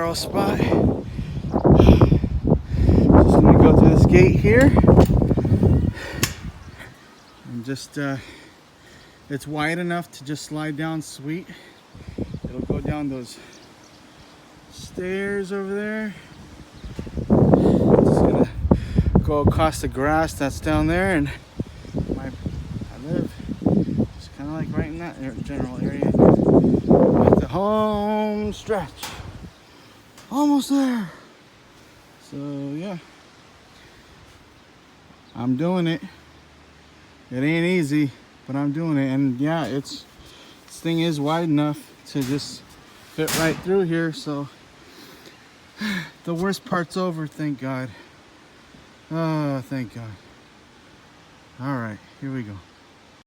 narrow spot. Just gonna go through this gate here. And just, it's wide enough to just slide down sweet. It'll go down those stairs over there. Just gonna go across the grass that's down there, and I live just kind of like right in that general area. At the home stretch. Almost there. So yeah, I'm doing it. It ain't easy, but I'm doing it. And yeah, this thing is wide enough to just fit right through here. So the worst part's over, thank God. Oh, thank God. All right, here we go.